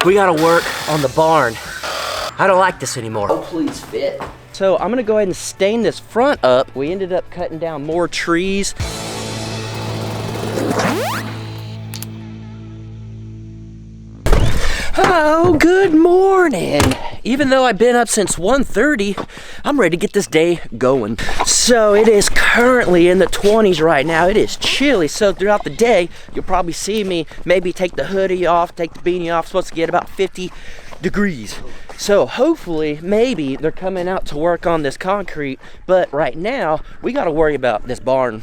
We gotta work on the barn. I don't like this anymore. Oh, please fit. So I'm gonna go ahead and stain this front up. We ended up cutting down more trees. Oh, good morning. Even though I've been up since 1:30, I'm ready to get this day going. So it is currently in the 20s right now. It is chilly, so throughout the day, you'll probably see me maybe take the hoodie off, take the beanie off. It's supposed to get about 50 degrees. So hopefully, maybe they're coming out to work on this concrete, but right now, we gotta worry about this barn.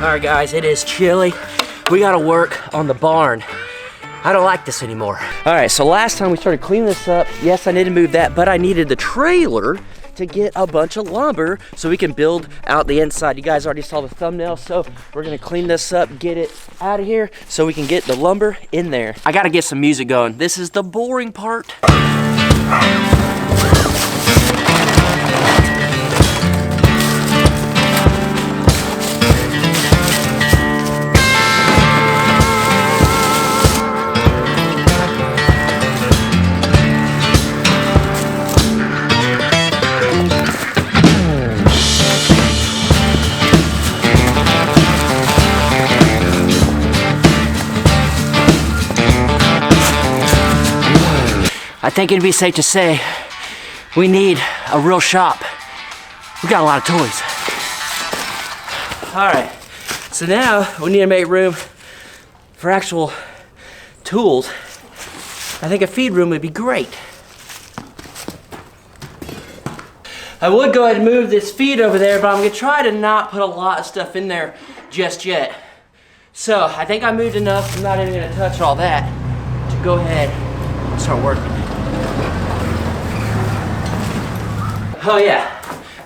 All right, guys, it is chilly. We gotta work on the barn. I don't like this anymore. All right, so last time we started cleaning this up, yes, I needed to move that, but I needed the trailer to get a bunch of lumber so we can build out the inside. You guys already saw the thumbnail, so we're gonna clean this up, get it out of here so we can get the lumber in there. I gotta get some music going. This is the boring part. I think it'd be safe to say we need a real shop. We got a lot of toys. All right, so now we need to make room for actual tools. I think a feed room would be great. I would go ahead and move this feed over there, but I'm gonna try to not put a lot of stuff in there just yet. So I think I moved enough, I'm not even gonna touch all that, to go ahead and start working. Oh yeah,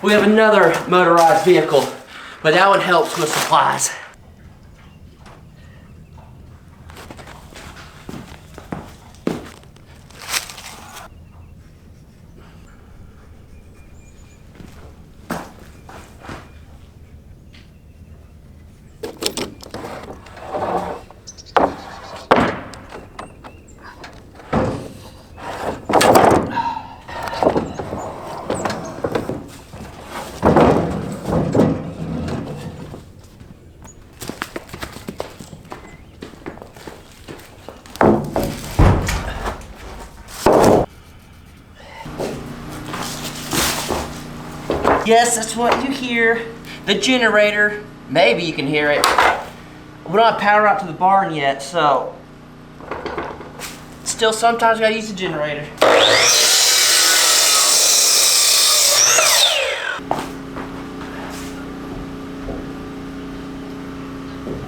we have another motorized vehicle, but that one helps with supplies. Yes, that's what you hear. The generator. Maybe you can hear it. We don't have power out to the barn yet, so still sometimes gotta use the generator.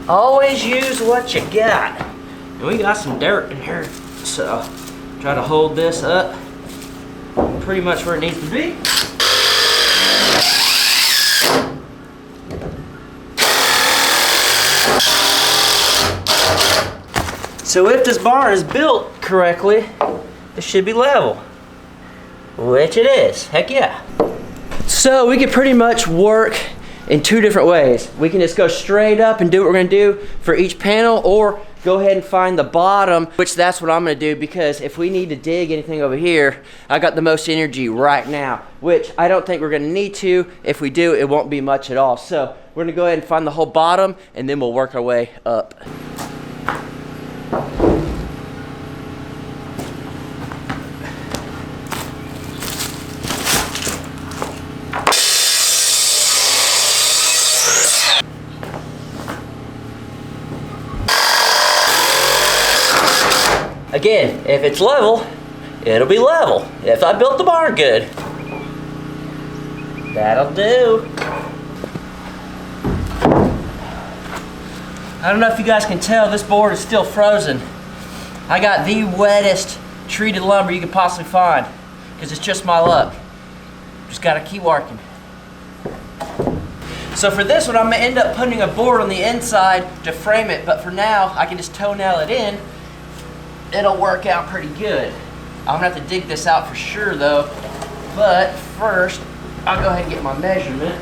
Always use what you got. And we got some dirt in here, so try to hold this up pretty much where it needs to be. So if this barn is built correctly, it should be level, which it is, heck yeah. So we can pretty much work in two different ways. We can just go straight up and do what we're gonna do for each panel, or go ahead and find the bottom, which that's what I'm gonna do, because if we need to dig anything over here, I got the most energy right now, which I don't think we're gonna need to. If we do, it won't be much at all. So we're gonna go ahead and find the whole bottom, and then we'll work our way up. Again, if it's level, it'll be level. If I built the barn good, that'll do. I don't know if you guys can tell, this board is still frozen. I got the wettest treated lumber you could possibly find, because it's just my luck. Just gotta keep working. So for this one, I'm gonna end up putting a board on the inside to frame it, but for now, I can just toenail it in. It'll work out pretty good. I'm gonna have to dig this out for sure though, but first, I'll go ahead and get my measurement.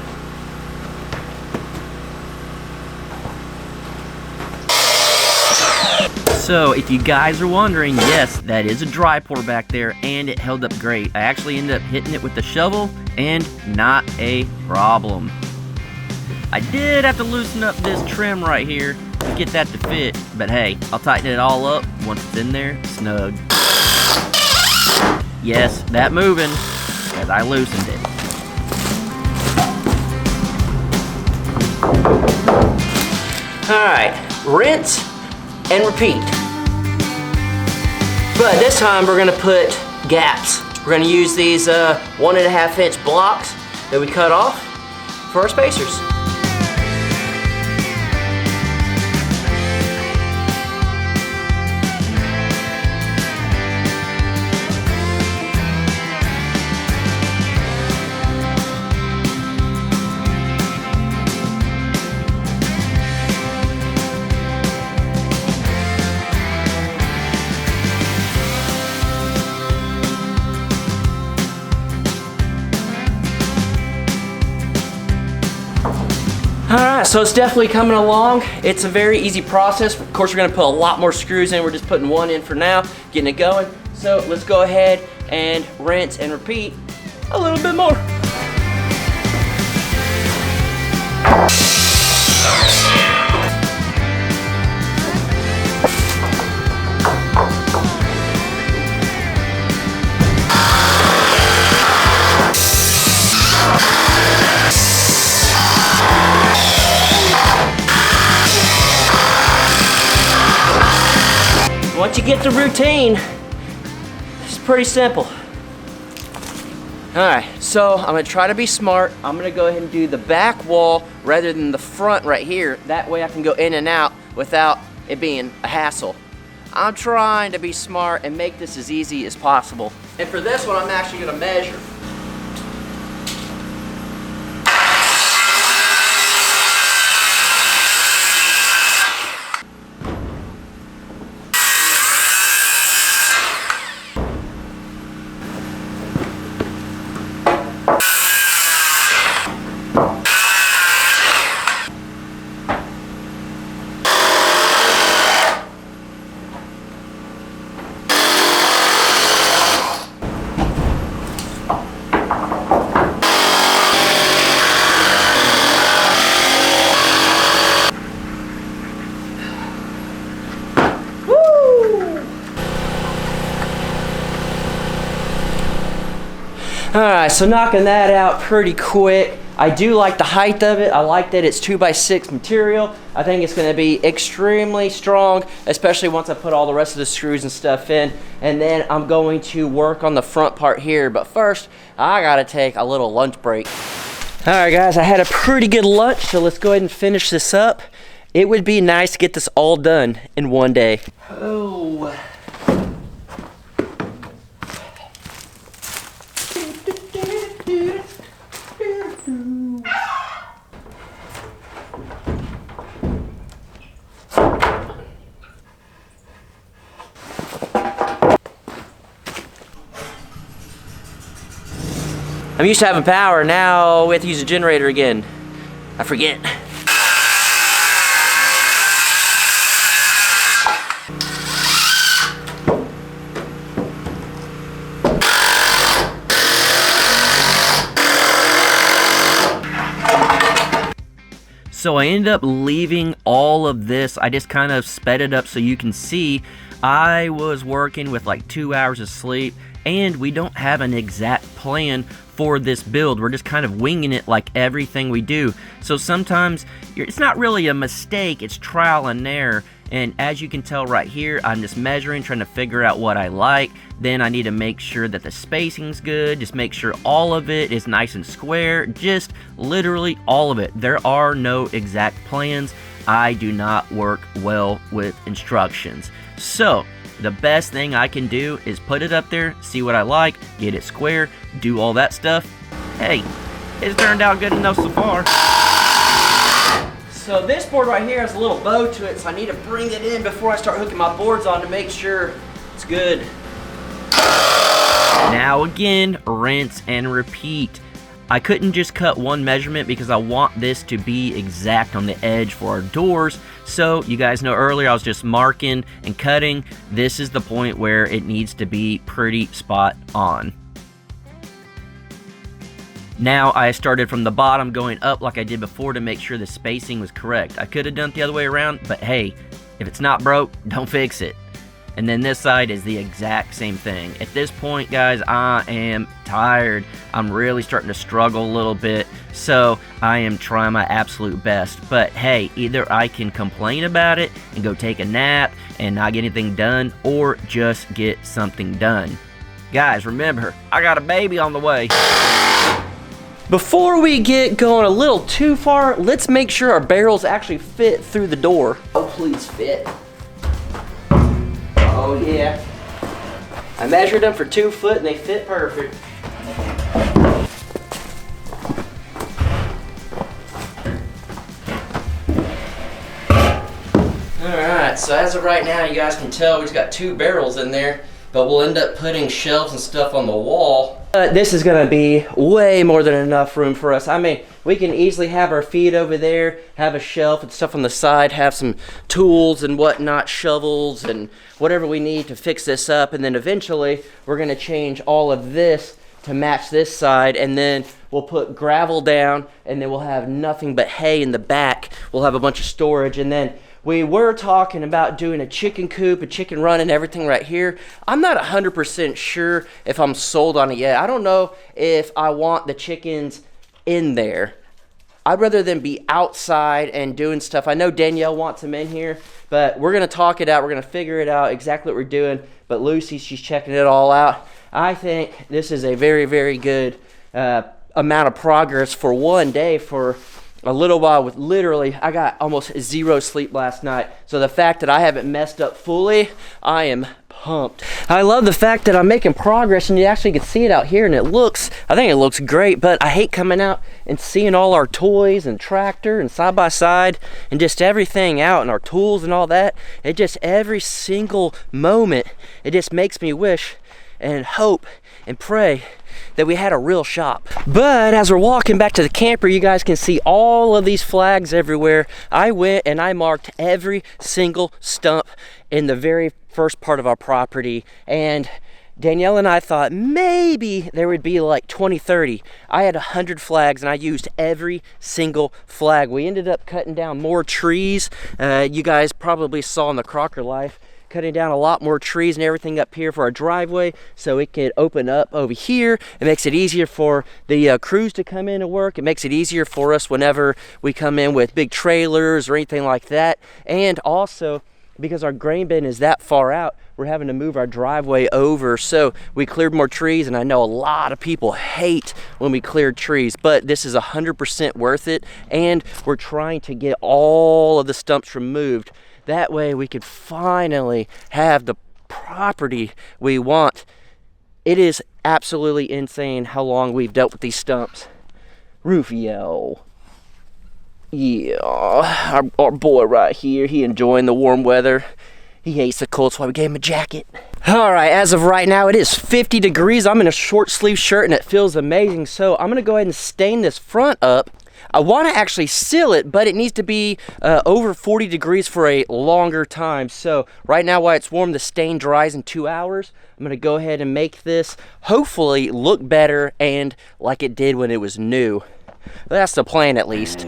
So if you guys are wondering, yes, that is a dry pour back there, and it held up great. I actually ended up hitting it with the shovel, and not a problem. I did have to loosen up this trim right here to get that to fit, but hey, I'll tighten it all up once it's in there, snug. Yes, that moving, as I loosened it. Alright, rinse and repeat. But this time we're gonna put gaps. We're gonna use these 1.5 inch blocks that we cut off for our spacers. Alright, so it's definitely coming along. It's a very easy process. Of course, we're going to put a lot more screws in. We're just putting one in for now, getting it going. So let's go ahead and rinse and repeat a little bit more. Once you get the routine, it's pretty simple. Alright, so I'm gonna try to be smart. I'm gonna go ahead and do the back wall rather than the front right here. That way I can go in and out without it being a hassle. I'm trying to be smart and make this as easy as possible. And for this one, I'm actually gonna measure. Alright, so knocking that out pretty quick. I do like the height of it. I like that it's 2x6 material. I think it's going to be extremely strong, especially once I put all the rest of the screws and stuff in. And then I'm going to work on the front part here. But first, I got to take a little lunch break. Alright guys, I had a pretty good lunch, so let's go ahead and finish this up. It would be nice to get this all done in one day. Oh. I'm used to having power, now we have to use a generator again. I forget. So I ended up leaving all of this. I just kind of sped it up so you can see I was working with like 2 hours of sleep, and we don't have an exact plan for this build. We're just kind of winging it like everything we do. So sometimes it's not really a mistake, it's trial and error. And as you can tell right here, I'm just measuring, trying to figure out what I like. Then I need to make sure that the spacing's good, just make sure all of it is nice and square, just literally all of it. There are no exact plans. I do not work well with instructions. So the best thing I can do is put it up there, see what I like, get it square, do all that stuff. Hey, it's turned out good enough so far. So this board right here has a little bow to it, so I need to bring it in before I start hooking my boards on to make sure it's good. Now again, rinse and repeat. I couldn't just cut one measurement because I want this to be exact on the edge for our doors. So you guys know earlier I was just marking and cutting. This is the point where it needs to be pretty spot on. Now I started from the bottom going up like I did before to make sure the spacing was correct. I could have done it the other way around, but hey, if it's not broke, don't fix it. And then this side is the exact same thing. At this point, guys, I am tired. I'm really starting to struggle a little bit, so I am trying my absolute best. But hey, either I can complain about it and go take a nap and not get anything done, or just get something done. Guys, remember, I got a baby on the way. Before we get going a little too far, let's make sure our barrels actually fit through the door. Oh, please fit. Oh yeah. I measured them for 2 foot and they fit perfect. Alright, so as of right now, you guys can tell we've got 2 barrels in there, but we'll end up putting shelves and stuff on the wall. This is gonna be way more than enough room for us. I mean, we can easily have our feet over there, have a shelf and stuff on the side, have some tools and whatnot, shovels and whatever we need to fix this up, and then eventually we're gonna change all of this to match this side, and then we'll put gravel down, and then we'll have nothing but hay in the back. We'll have a bunch of storage, and then we were talking about doing a chicken coop, a chicken run, and everything right here. I'm not 100% sure if I'm sold on it yet. I don't know if I want the chickens in there. I'd rather them be outside and doing stuff. I know Danielle wants them in here, but we're gonna talk it out. We're gonna figure it out exactly what we're doing. But Lucy, she's checking it all out. I think this is a very, very good amount of progress for one day for a little while. With literally, I got almost 0 sleep last night. So the fact that I haven't messed up fully, I am pumped. I love the fact that I'm making progress, and you actually can see it out here, and I think it looks great, but I hate coming out and seeing all our toys and tractor and side by side and just everything out and our tools and all that. It just, every single moment, it just makes me wish and hope and pray that we had a real shop. But as we're walking back to the camper, you guys can see all of these flags everywhere. I went and I marked every single stump in the very first part of our property, and Danielle and I thought maybe there would be like 20, 30. I had 100 flags and I used every single flag. We ended up cutting down more trees. You guys probably saw in the Crocker life, cutting down a lot more trees and everything up here for our driveway, so it could open up over here. It makes it easier for the crews to come in and work. It makes it easier for us whenever we come in with big trailers or anything like that. And also, because our grain bin is that far out, we're having to move our driveway over, so we cleared more trees. And I know a lot of people hate when we cleared trees, but this is 100% worth it, and we're trying to get all of the stumps removed. That way we could finally have the property we want. It is absolutely insane how long we've dealt with these stumps. Rufio. Yeah, our boy right here, he enjoying the warm weather. He hates the cold, so why we gave him a jacket. All right, as of right now, it is 50 degrees. I'm in a short sleeve shirt and it feels amazing. So I'm gonna go ahead and stain this front up. I want to actually seal it, but it needs to be over 40 degrees for a longer time. So right now, while it's warm, the stain dries in 2 hours. I'm going to go ahead and make this hopefully look better and like it did when it was new. That's the plan, at least.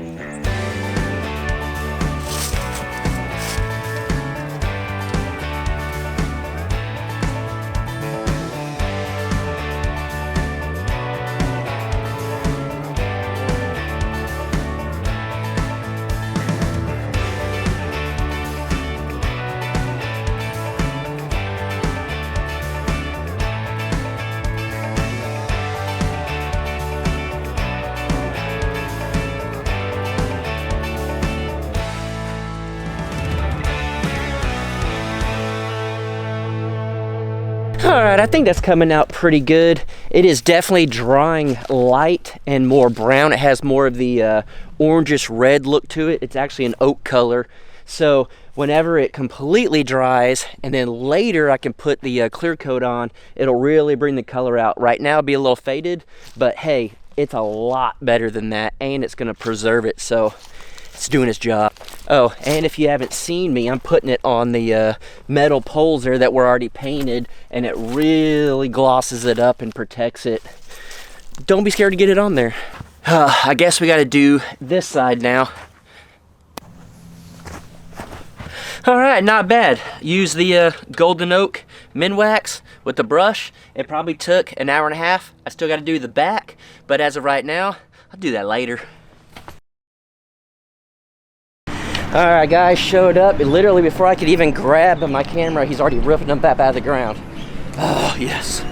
All right, I think that's coming out pretty good. It is definitely drying light and more brown. It has more of the orangish red look to it. It's actually an oak color. So whenever it completely dries and then later I can put the clear coat on, it'll really bring the color out. Right now it'll be a little faded, but hey, it's a lot better than that, and it's gonna preserve it, so it's doing its job. Oh, and if you haven't seen me, I'm putting it on the metal poles there that were already painted, and it really glosses it up and protects it. Don't be scared to get it on there. I guess we gotta do this side now. All right, not bad. Use the golden oak Minwax with the brush. It probably took an hour and a half. I still gotta do the back, but as of right now, I'll do that later. All right, guys, showed up. And literally before I could even grab my camera, he's already ripping them back out of the ground. Oh, yes.